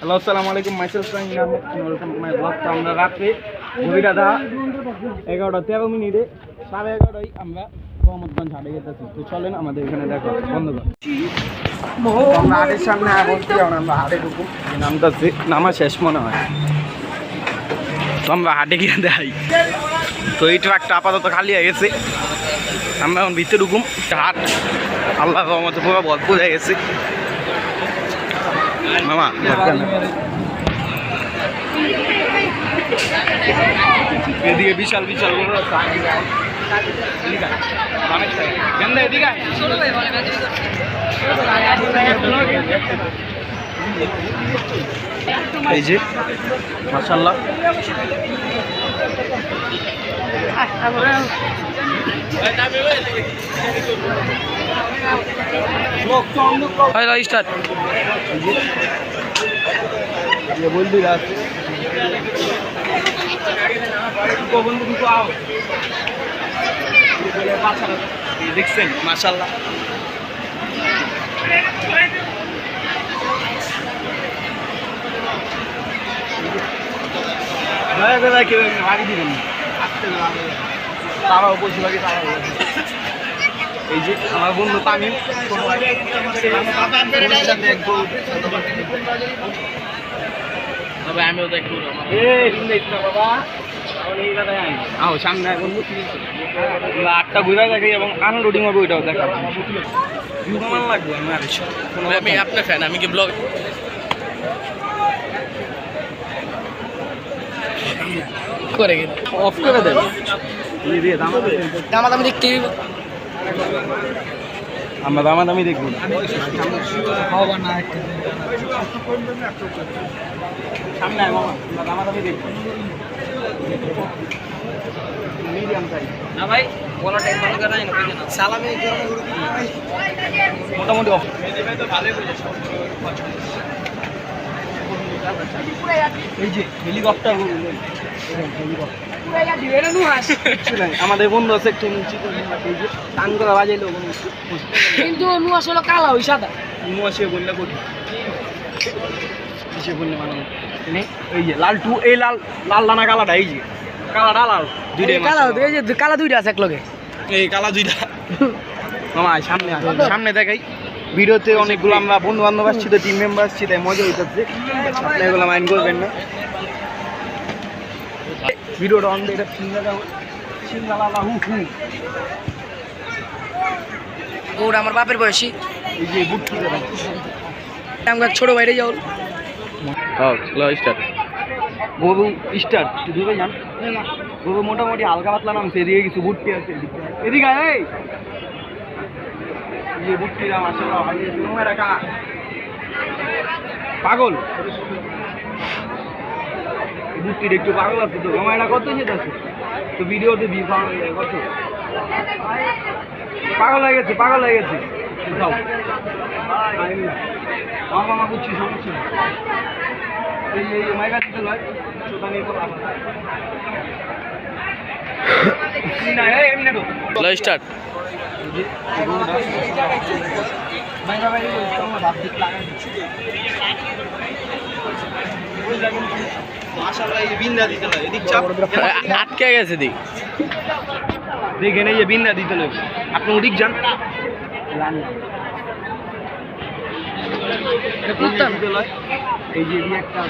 Hello আসসালামু আলাইকুম myself welcome to my blog. তো আমরা রাত্রে ঘড়িটা 11:13 11:30 আমরা মোহাম্মদগঞ্জ হাটে যেতেছি। তো চলেন আমাদের এখানে দেখো বন্ধুগণ আমরা হাটের সামনে বলছি আমরা হাটে ঢুকু নামতেছি নামা শেষ মনে হয়। তো আমরা হাটে গিয়ে দেখাই। তো এই ট্রাকটা আপাতত খালি হয়ে গেছে, আমরা এখন ভিতরে ঢুকুম। হাট আল্লাহ রহমতে পুরো ভরপুর হয়ে গেছে মামা। এদিকে বিশাল বিশাল এই যে মাশাআল্লাহ স্টার্ট বলবি দেখছেন মাশাআল্লাহ। এই যে আমার বন্ধু তামিম আমিও দেখবো সামনে আটটা ঘুরে দেখি এবং আনলোডিং হবে ওইটাও দেখা লাগবে। আমি আপনার ফ্যান, আমি কি ব্লগ করে অফ করে দেব দামাদামি দেখতে আমরা দামাদামি দেখবো সামনে দামাদামি দেখবো মিডিয়াম সাইজ না ভাই বলা টাইম ভালো করে না সালামে মোটামুটি অফ এই যে হেলিকপ্টার আমাদের বন্ধু আছে একটু টান করে বাজাইলো কিন্তু নুয়া আসলে কালা ওই সাদা নুয়া সে বললে কঠিন সে বললে মানে এই যে লাল টু এই লাল লাল দানা কালাটা এই যে কালাটা লাল দুইটাই কালা এই যে কালা দুইটা আছে এক লগে এই কালা দুইটা মামা সামনে সামনে দেখাই। ভিডিওতে অনেকগুলো আমরা বন্ধু বান্ধব আসছি তো টিম মেম্বার আসছি তাই মজা হইতেছে, আপনি এগুলো মাইন্ড করবেন না। ভিডিওটা অন এটা ওটা আমার বাপের বয়সী এই যে বুট আমরা ছোট বাইরে যাও স্টার্ট গরু স্টার্ট দুটো যান গরু মোটামুটি হালকা পাতলা নামছে। এদিকে কিছু বুটটি আছে এদিকে এই যে বুটটিরা মাশাআল্লাহ পাগল বুটটির একটু পাগল আছে তো এটা কত যেতে আছে তো ভিডিওতে দিয়ে কত পাগল হয়ে গেছে পাগল হয়ে গেছে মামা বুঝছি সমস্যা এই মাইকা দিতে নয় স্টার্ট আটকে গেছে দিক দেখেন এই যে বিন্দা দিতে হবে আপনি ওদিক যান এই যে একটা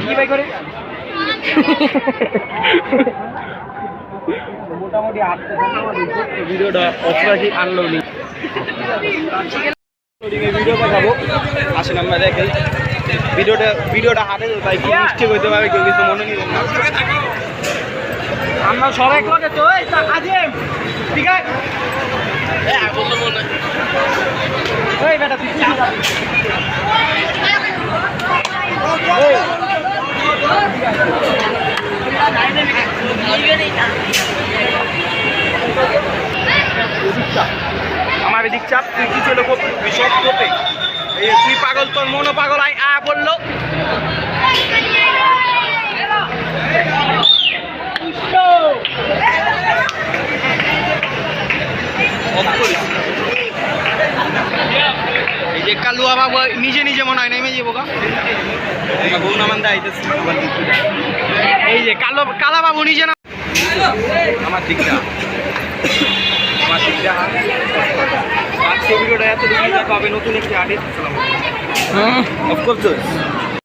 কি ভাই করে মোটামুটি ভিডিওটা অফ রাখি আনলোডিং ভিডিও দেখাবো আসলে আমরা দেখাই ভিডিওটা হাতে তাই কি মিস্টেক হইতে পারে কেউ কিছু মনে নিবেন না। আমরা সবাই করে তো ঠিক আছে আমার এদিক চাপ তুই কি চলো সব কোপে তুই পাগল তোর মনো পাগল বললো যে কালুয়া বাবু নিজে নিজে মনে হয় নেমে যাবো গা গৌনামান্দা আইতেছে আমার দিকটা এই যে কালা বাবু নিজে না আমার দিকটা আজকে ভিডিওটা এত দেখতে হবে নতুন একটি আর্টিস্ট অফকোর্স